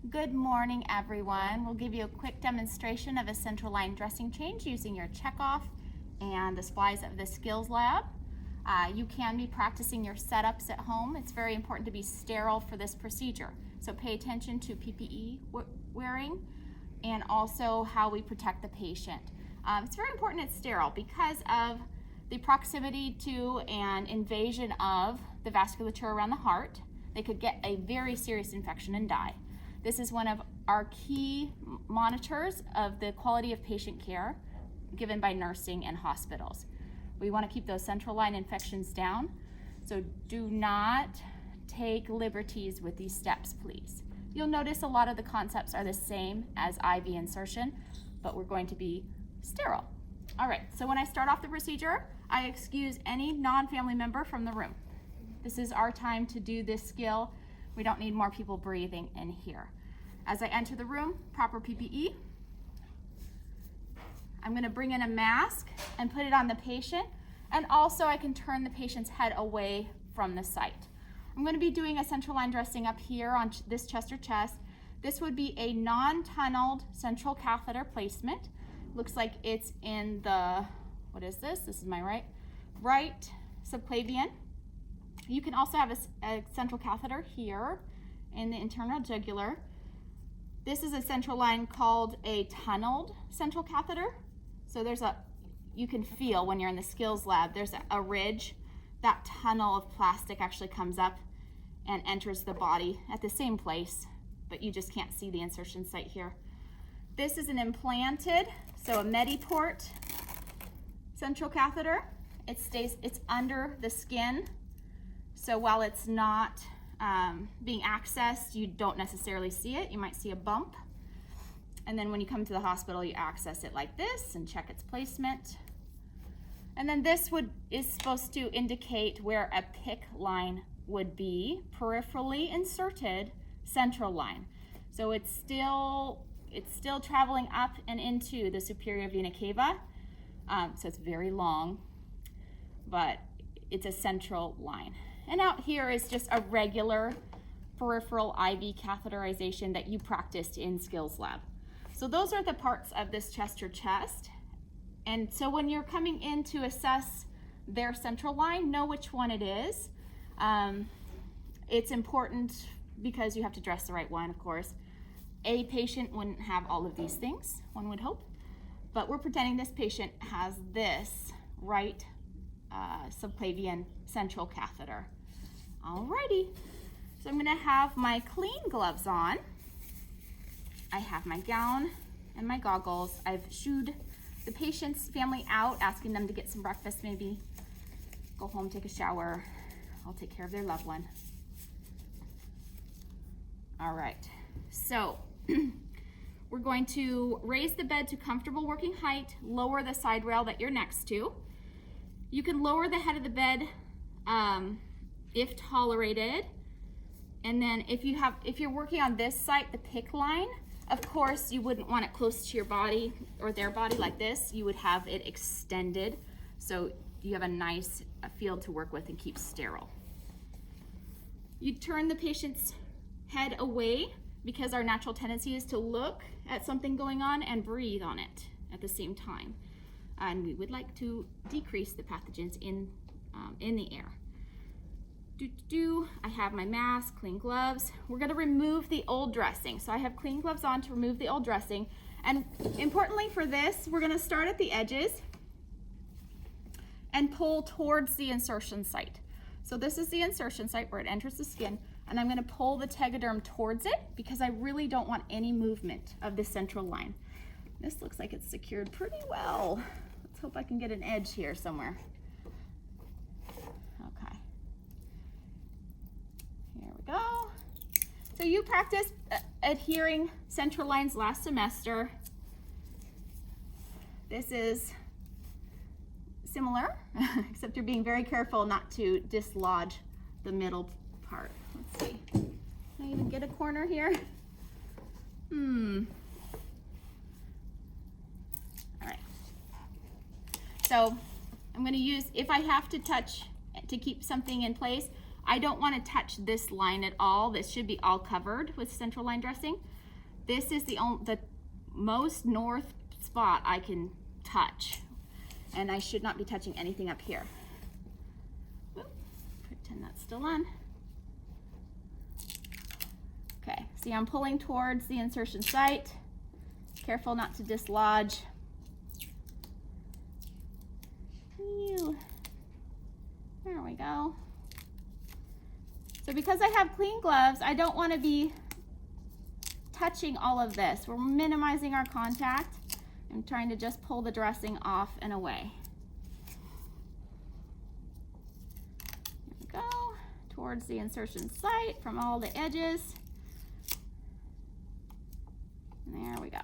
Good morning, everyone. We'll give you a quick demonstration of a central line dressing change using your checkoff and the supplies of the skills lab. You can be practicing your setups at home. It's very important to be sterile for this procedure. So pay attention to PPE wearing and also how we protect the patient. It's very important it's sterile because of the proximity to and invasion of the vasculature around the heart. They could get a very serious infection and die. This is one of our key monitors of the quality of patient care given by nursing and hospitals. We want to keep those central line infections down, so do not take liberties with these steps, please. You'll notice a lot of the concepts are the same as IV insertion, but we're going to be sterile. All right, so when I start off the procedure, I excuse any non-family member from the room. This is our time to do this skill. We don't need more people breathing in here. As I enter the room, proper PPE. I'm going to bring in a mask and put it on the patient, and also I can turn the patient's head away from the site. I'm going to be doing a central line dressing up here on this chest or chest. This would be a non-tunneled central catheter placement. Looks like it's in the, what is this? This is my right subclavian. You can also have a central catheter here in the internal jugular. This is a central line called a tunneled central catheter. So you can feel when you're in the skills lab, there's a ridge. That tunnel of plastic actually comes up and enters the body at the same place, but you just can't see the insertion site here. This is an implanted, so a Mediport central catheter. It's under the skin. So while it's not being accessed, you don't necessarily see it. You might see a bump. And then when you come to the hospital, you access it like this and check its placement. And then this is supposed to indicate where a PICC line would be, peripherally inserted central line. So it's still traveling up and into the superior vena cava. So it's very long, but it's a central line. And out here is just a regular peripheral IV catheterization that you practiced in skills lab. So those are the parts of this chest or chest. And so when you're coming in to assess their central line, know which one it is. It's important because you have to dress the right one, of course. A patient wouldn't have all of these things, one would hope. But we're pretending this patient has this right subclavian central catheter. Alrighty, so I'm gonna have my clean gloves on. I have my gown and my goggles. I've shooed the patient's family out, asking them to get some breakfast, maybe go home, take a shower. I'll take care of their loved one. All right, so we're going to raise the bed to comfortable working height, lower the side rail that you're next to. You can lower the head of the bed if tolerated. And then if you're working on this site, the PICC line, of course you wouldn't want it close to your body or their body like this. You would have it extended so you have a nice field to work with and keep sterile. You turn the patient's head away because our natural tendency is to look at something going on and breathe on it at the same time. And we would like to decrease the pathogens in the air. I have my mask, clean gloves. We're gonna remove the old dressing. So I have clean gloves on to remove the old dressing. And importantly for this, we're gonna start at the edges and pull towards the insertion site. So this is the insertion site where it enters the skin, and I'm gonna pull the tegaderm towards it because I really don't want any movement of the central line. This looks like it's secured pretty well. Let's hope I can get an edge here somewhere. Okay. Here we go. So you practiced adhering central lines last semester. This is similar, except you're being very careful not to dislodge the middle part. Let's see. Can I even get a corner here? All right. So I'm going to use, if I have to touch to keep something in place, I don't want to touch this line at all. This should be all covered with central line dressing. This is the most north spot I can touch, and I should not be touching anything up here. Oop, pretend that's still on. Okay, see, I'm pulling towards the insertion site. Careful not to dislodge. Ew. There we go. So because I have clean gloves, I don't want to be touching all of this. We're minimizing our contact. I'm trying to just pull the dressing off and away. There we go. Towards the insertion site from all the edges. There we go.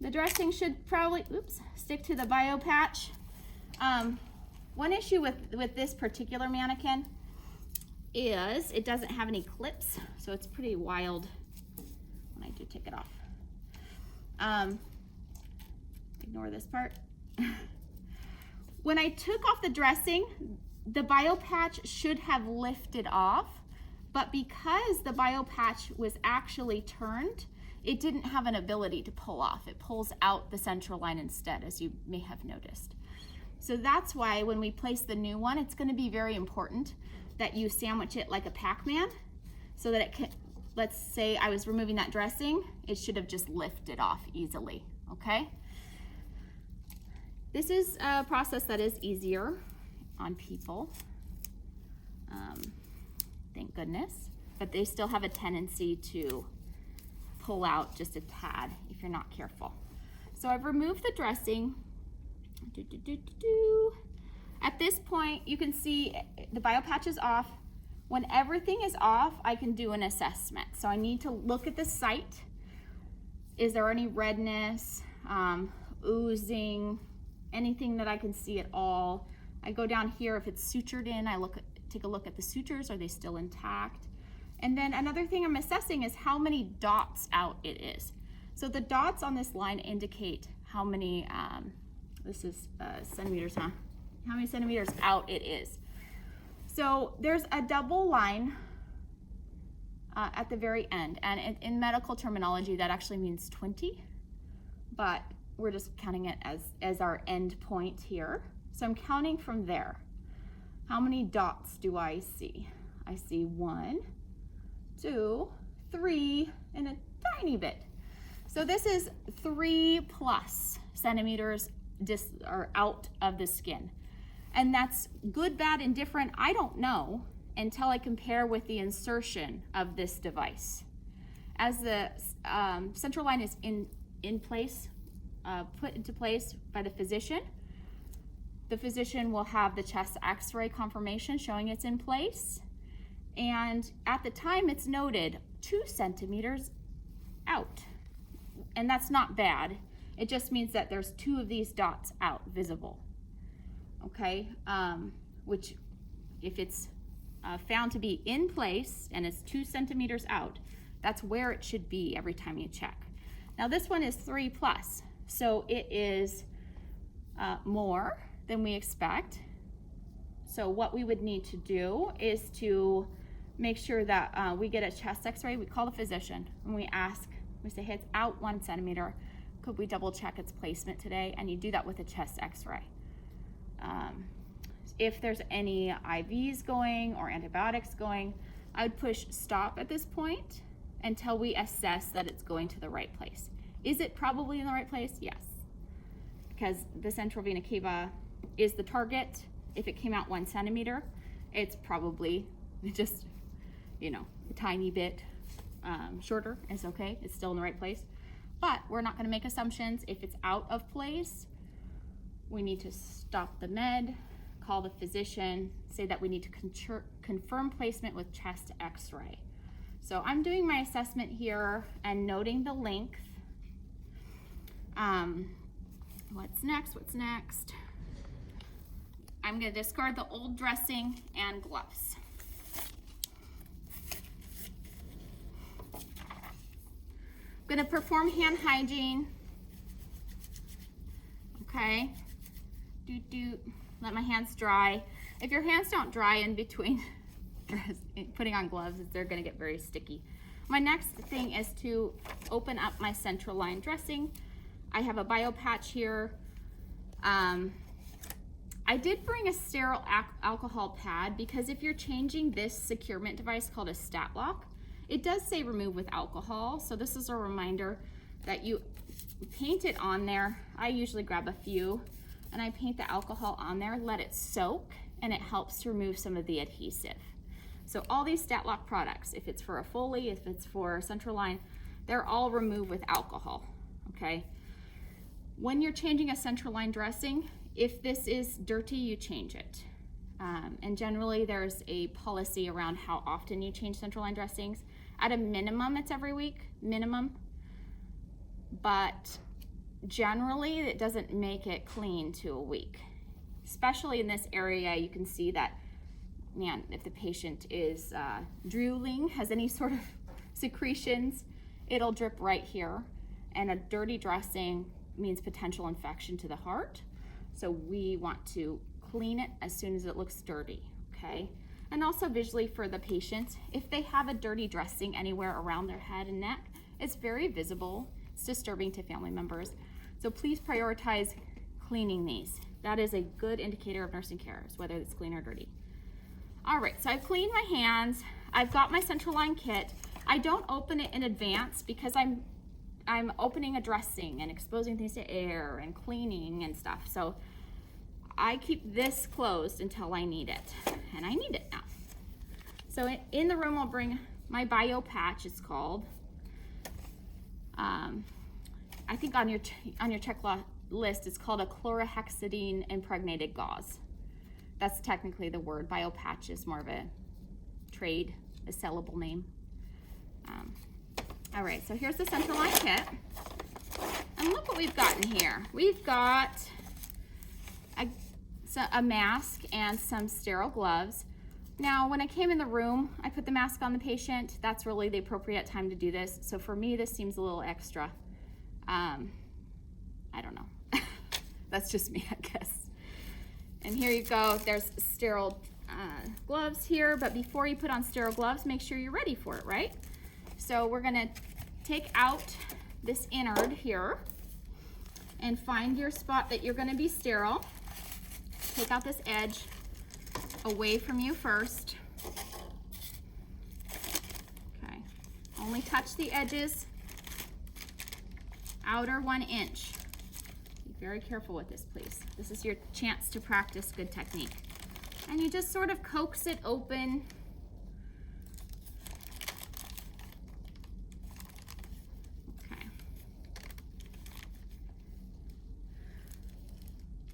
The dressing should probably, stick to the Biopatch. One issue with this particular mannequin is it doesn't have any clips, so it's pretty wild when I do take it off. Ignore this part. When I took off the dressing, the Biopatch should have lifted off, but because the Biopatch was actually turned, it didn't have an ability to pull off. It pulls out the central line instead, as you may have noticed. So that's why when we place the new one, it's going to be very important that you sandwich it like a Pac-Man so that it can, let's say I was removing that dressing, it should have just lifted off easily, okay? This is a process that is easier on people, thank goodness, but they still have a tendency to pull out just a tad if you're not careful. So I've removed the dressing. At this point, you can see the Biopatch is off. When everything is off, I can do an assessment. So I need to look at the site. Is there any redness, oozing, anything that I can see at all? I go down here. If it's sutured in, I take a look at the sutures. Are they still intact? And then another thing I'm assessing is how many dots out it is. So the dots on this line indicate how many, this is centimeters, huh? How many centimeters out it is. So there's a double line at the very end, and in medical terminology that actually means 20, but we're just counting it as our end point here. So I'm counting from there. How many dots do I see? I see 1, 2, 3, and a tiny bit. So this is 3+ centimeters out of the skin. And that's good, bad, indifferent, I don't know until I compare with the insertion of this device. As the central line is in place, put into place by the physician will have the chest x-ray confirmation showing it's in place. And at the time it's noted 2 centimeters out. And that's not bad. It just means that there's 2 of these dots out visible. Okay, which if it's found to be in place and it's 2 centimeters out, that's where it should be every time you check. Now this one is 3+, so it is more than we expect. So what we would need to do is to make sure that we get a chest x-ray. We call the physician and we ask, we say, hey, it's out 1 centimeter. Could we double check its placement today? And you do that with a chest x-ray. If there's any IVs going or antibiotics going, I would push stop at this point until we assess that it's going to the right place. Is it probably in the right place? Yes. Because the central vena cava is the target. If it came out 1 centimeter, it's probably just, a tiny bit shorter. It's okay. It's still in the right place. But we're not going to make assumptions. If it's out of place, we need to stop the med, call the physician, say that we need to confirm placement with chest x-ray. So I'm doing my assessment here and noting the length. What's next? I'm going to discard the old dressing and gloves. I'm going to perform hand hygiene. Okay. Let my hands dry. If your hands don't dry in between putting on gloves, they're gonna get very sticky. My next thing is to open up my central line dressing. I have a Biopatch here. I did bring a sterile alcohol pad because if you're changing this securement device called a stat lock, it does say remove with alcohol. So this is a reminder that you paint it on there. I usually grab a few and I paint the alcohol on there, let it soak, and it helps to remove some of the adhesive. So all these stat lock products, if it's for a Foley, if it's for a central line, they're all removed with alcohol, okay? When you're changing a central line dressing, if this is dirty, you change it. And generally there's a policy around how often you change central line dressings. At a minimum, it's every week, minimum. But generally it doesn't make it clean to a week. Especially in this area, you can see that, man, if the patient is drooling, has any sort of secretions, it'll drip right here. And a dirty dressing means potential infection to the heart. So we want to clean it as soon as it looks dirty, okay? And also visually for the patient, if they have a dirty dressing anywhere around their head and neck, it's very visible. It's disturbing to family members. So please prioritize cleaning these. That is a good indicator of nursing care, whether it's clean or dirty. All right, so I've cleaned my hands. I've got my central line kit. I don't open it in advance because I'm opening a dressing and exposing things to air and cleaning and stuff. So I keep this closed until I need it, and I need it now. So in the room, I'll bring my Biopatch, it's called. I think on your checklist, it's called a chlorhexidine impregnated gauze. That's technically the word. Biopatch is more of a trade, a sellable name. All right, so here's the central line kit. And look what we've got in here. We've got a mask and some sterile gloves. Now, when I came in the room, I put the mask on the patient. That's really the appropriate time to do this. So for me, this seems a little extra. I don't know. That's just me, I guess. And here you go. There's sterile gloves here, but before you put on sterile gloves, make sure you're ready for it, right? So we're gonna take out this innard here and find your spot that you're gonna be sterile. Take out this edge away from you first. Okay, only touch the edges, outer 1 inch. Be very careful with this, please. This is your chance to practice good technique. And you just sort of coax it open.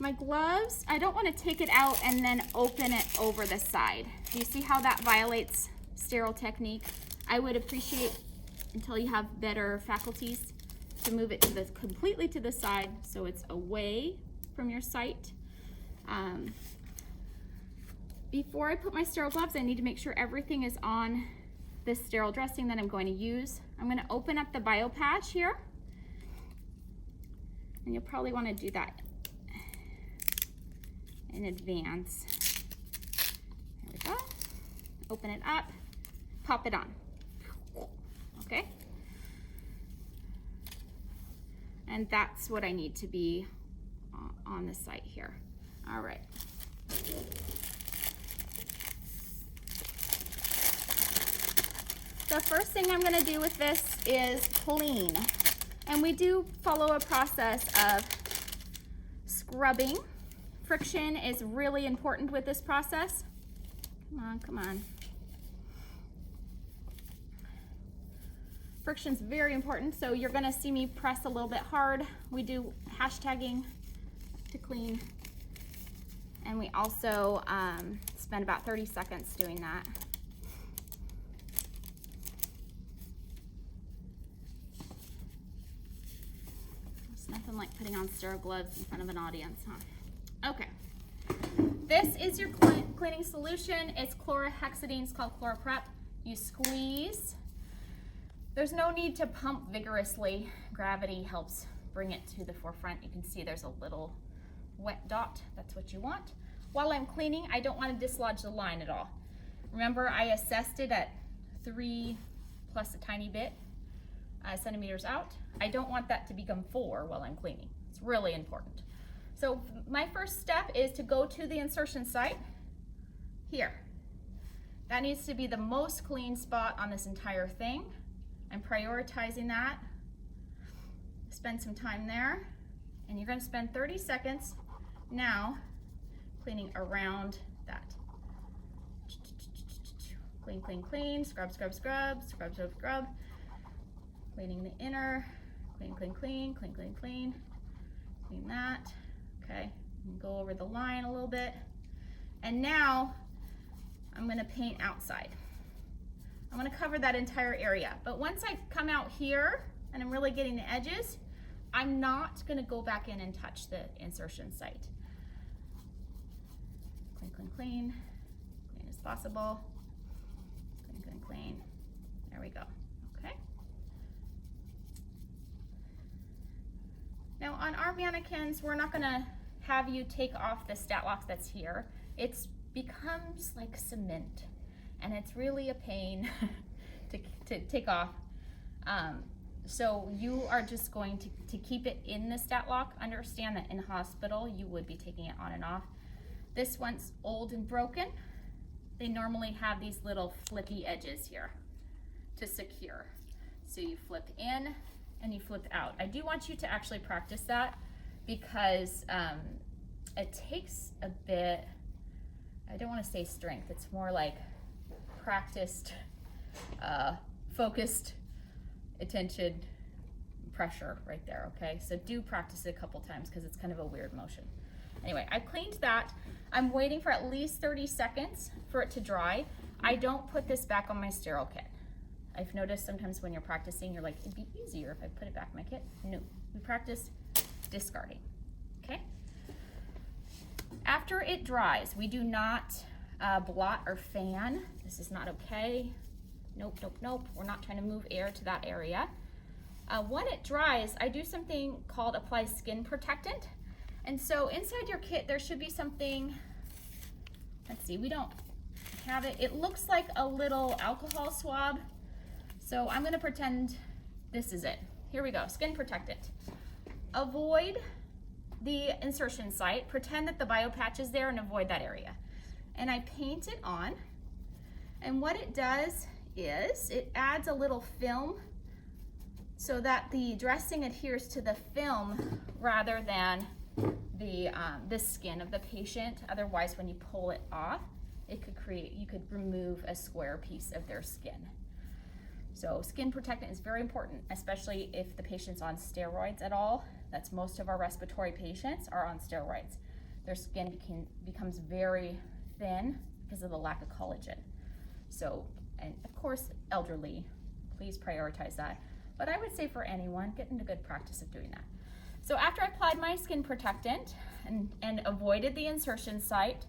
My gloves, I don't want to take it out and then open it over the side. Do you see how that violates sterile technique? I would appreciate, until you have better faculties, to move it to completely to the side so it's away from your sight. Before I put my sterile gloves, I need to make sure everything is on this sterile dressing that I'm going to use. I'm going to open up the Biopatch here. And you'll probably want to do that in advance. There we go. Open it up, pop it on. Okay? And that's what I need to be on the site here. All right. The first thing I'm gonna do with this is clean. And we do follow a process of scrubbing. Friction is really important with this process. Come on, come on. Friction's very important, so you're gonna see me press a little bit hard. We do hashtagging to clean. And we also spend about 30 seconds doing that. It's nothing like putting on sterile gloves in front of an audience, huh? Okay, this is your cleaning solution. It's chlorhexidine, it's called ChlorPrep. You squeeze. There's no need to pump vigorously. Gravity helps bring it to the forefront. You can see there's a little wet dot, that's what you want. While I'm cleaning, I don't want to dislodge the line at all. Remember, I assessed it at 3 plus a tiny bit centimeters out. I don't want that to become 4 while I'm cleaning. It's really important. So my first step is to go to the insertion site here. That needs to be the most clean spot on this entire thing. I'm prioritizing that. Spend some time there, and you're going to spend 30 seconds now cleaning around that. Clean, clean, clean, scrub, scrub, scrub, scrub, scrub, scrub. Cleaning the inner, clean, clean, clean, clean, clean, clean. Clean that, okay. And go over the line a little bit. And now I'm gonna paint outside. I'm gonna cover that entire area. But once I come out here and I'm really getting the edges, I'm not gonna go back in and touch the insertion site. Clean, clean, clean, clean as possible. Clean, clean, clean. There we go, okay. Now on our mannequins, we're not gonna have you take off the stat lock that's here. It becomes like cement, and it's really a pain to take off. So you are just going to keep it in the stat lock. Understand that in hospital, you would be taking it on and off. This one's old and broken. They normally have these little flippy edges here to secure. So you flip in and you flip out. I do want you to actually practice that because it takes a bit, I don't want to say strength, it's more like practiced, focused attention, pressure right there, okay? So do practice it a couple times because it's kind of a weird motion. Anyway, I've cleaned that. I'm waiting for at least 30 seconds for it to dry. I don't put this back on my sterile kit. I've noticed sometimes when you're practicing, you're like, it'd be easier if I put it back in my kit. No, we practice discarding, okay? After it dries, we do not blot or fan. This is not okay. Nope, nope, nope. We're not trying to move air to that area. When it dries, I do something called apply skin protectant. And so inside your kit, there should be something, let's see, we don't have it. It looks like a little alcohol swab. So I'm gonna pretend this is it. Here we go, skin protectant. Avoid the insertion site, pretend that the Biopatch is there and avoid that area. And I paint it on, and what it does is it adds a little film so that the dressing adheres to the film rather than the skin of the patient. Otherwise, when you pull it off, it could create, you could remove a square piece of their skin. So skin protectant is very important, especially if the patient's on steroids at all. That's most of our respiratory patients are on steroids. Their skin becomes very thin because of the lack of collagen. So, and of course, elderly, please prioritize that. But I would say for anyone, get into good practice of doing that. So after I applied my skin protectant and avoided the insertion site,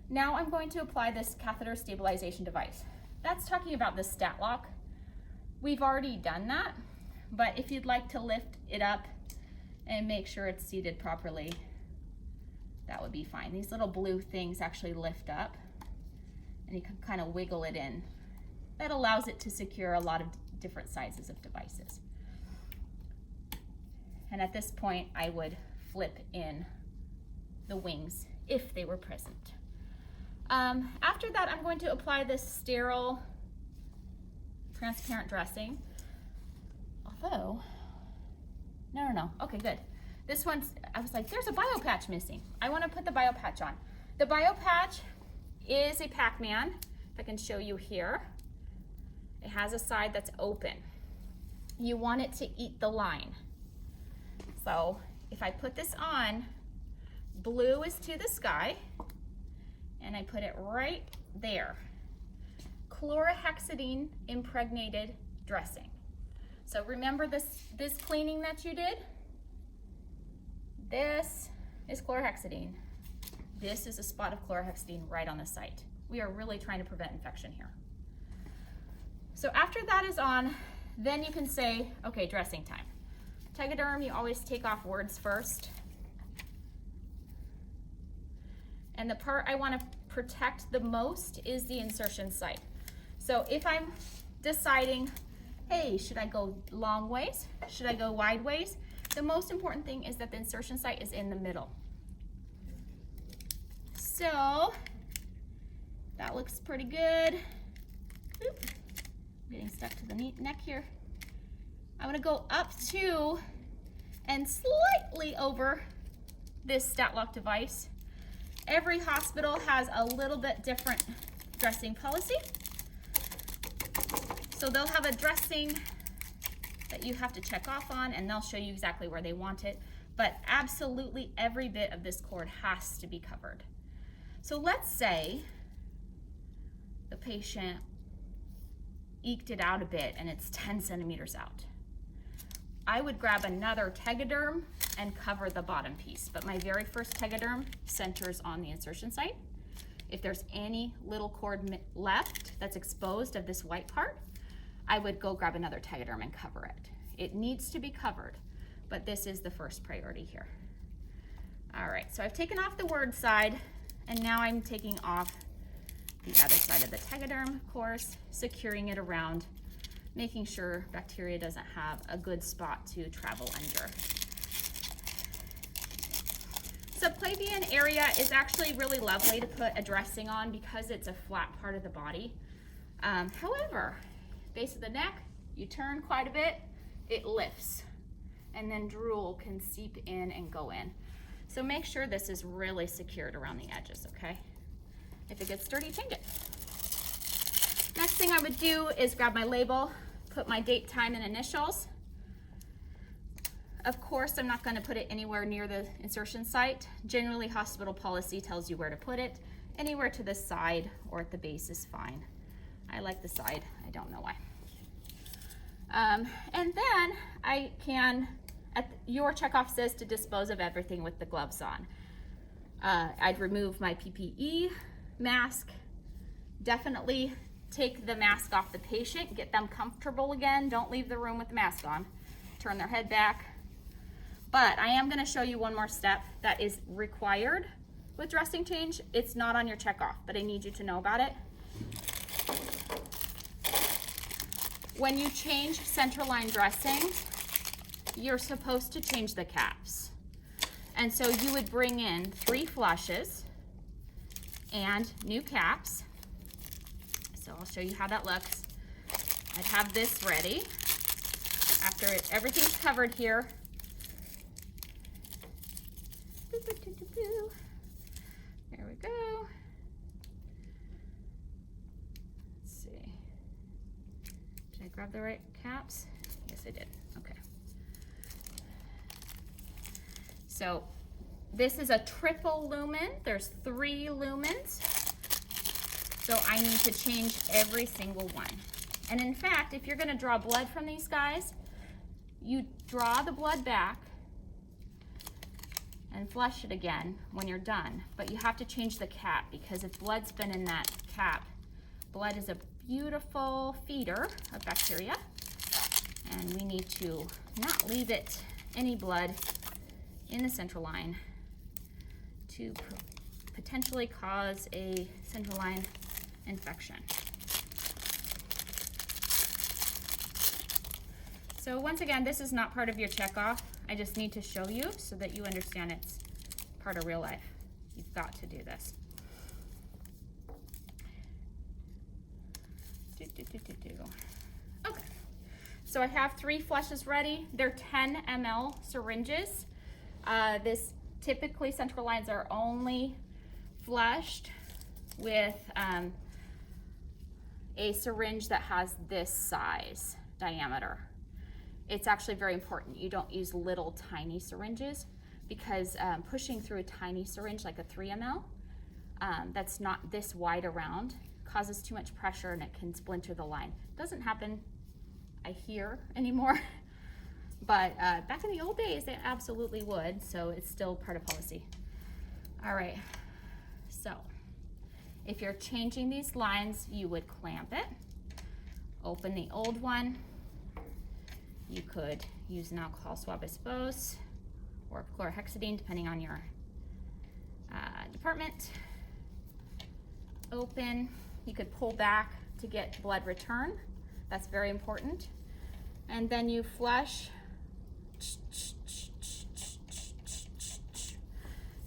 now I'm going to apply this catheter stabilization device. That's talking about the stat lock. We've already done that, but if you'd like to lift it up and make sure it's seated properly, that would be fine. These little blue things actually lift up and you can kind of wiggle it in. That allows it to secure a lot of different sizes of devices. And at this point, I would flip in the wings if they were present. After that, I'm going to apply this sterile transparent dressing. Although, no, okay, good. This one's, I was like, there's a Biopatch missing. I want to put the Biopatch on. The Biopatch is a Pac-Man, if I can show you here. It has a side that's open. You want it to eat the line. So if I put this on, blue is to the sky, and I put it right there. Chlorhexidine impregnated dressing. So remember this cleaning that you did? This is chlorhexidine. This is a spot of chlorhexidine right on the site. We are really trying to prevent infection here. So after that is on, then you can say, okay, dressing time. Tegaderm, you always take off words first. And the part I want to protect the most is the insertion site. So if I'm deciding, hey, should I go long ways? Should I go wide ways? The most important thing is that the insertion site is in the middle. So that looks pretty good. Oop. Getting stuck to the neck here. I'm gonna go up to and slightly over this stat lock device. Every hospital has a little bit different dressing policy. So they'll have a dressing that you have to check off on, and they'll show you exactly where they want it. But absolutely every bit of this cord has to be covered. So let's say the patient eked it out a bit and it's 10 centimeters out. I would grab another Tegaderm and cover the bottom piece, but my very first Tegaderm centers on the insertion site. If there's any little cord left that's exposed of this white part, I would go grab another Tegaderm and cover it. It needs to be covered, but this is the first priority here. All right, so I've taken off the word side, and now I'm taking off the other side of the Tegaderm, of course, securing it around, making sure bacteria doesn't have a good spot to travel under. Subclavian area is actually really lovely to put a dressing on because it's a flat part of the body. However, base of the neck, you turn quite a bit, it lifts, and then drool can seep in and go in. So make sure this is really secured around the edges, okay? If it gets dirty, change it. Next thing I would do is grab my label, put my date, time, and initials. Of course, I'm not gonna put it anywhere near the insertion site. Generally, hospital policy tells you where to put it. Anywhere to the side or at the base is fine. I like the side, I don't know why. And then I can, your checkoff says to dispose of everything with the gloves on. I'd remove my PPE, mask, definitely take the mask off the patient, get them comfortable again. Don't leave the room with the mask on. Turn their head back. But I am gonna show you one more step that is required with dressing change. It's not on your checkoff, but I need you to know about it. When you change centerline dressing, you're supposed to change the caps. And so you would bring in 3 flushes and new caps. So I'll show you how that looks. I'd have this ready. After everything's covered here. There we go. Let's see. Did I grab the right caps? Yes, I did. Okay. So this is a triple lumen. There's 3 lumens. So I need to change every single one. And in fact, if you're gonna draw blood from these guys, you draw the blood back and flush it again when you're done. But you have to change the cap because if blood's been in that cap, blood is a beautiful feeder of bacteria. And we need to not leave it any blood in the central line to potentially cause a central line infection. So once again, this is not part of your checkoff. I just need to show you so that you understand it's part of real life. You've got to do this. Okay, so I have 3 flushes ready. They're 10 ml syringes. This typically central lines are only flushed with a syringe that has this size diameter. It's actually very important you don't use little tiny syringes because pushing through a tiny syringe like a 3 ml that's not this wide around causes too much pressure and it can splinter the line. Doesn't happen, I hear, anymore. But back in the old days, it absolutely would, so it's still part of policy. All right, so if you're changing these lines, you would clamp it, open the old one. You could use an alcohol swab, I suppose, or chlorhexidine, depending on your department. open. You could pull back to get blood return. That's very important. And then you flush.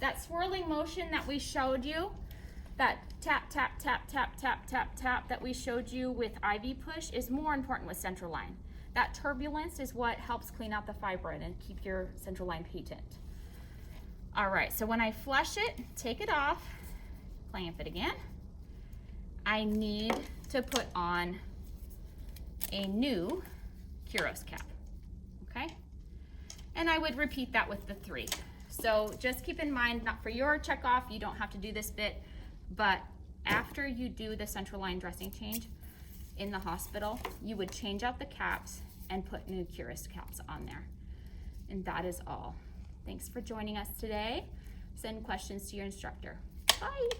That swirling motion that we showed you, that tap, tap, tap, tap, tap, tap, tap that we showed you with IV push is more important with central line. That turbulence is what helps clean out the fibrin and keep your central line patent. All right, so when I flush it, take it off, clamp it again. I need to put on a new Kuros cap, okay? And I would repeat that with the 3. So just keep in mind, not for your checkoff, you don't have to do this bit, but after you do the central line dressing change in the hospital, you would change out the caps and put new Kuros caps on there. And that is all. Thanks for joining us today. Send questions to your instructor. Bye.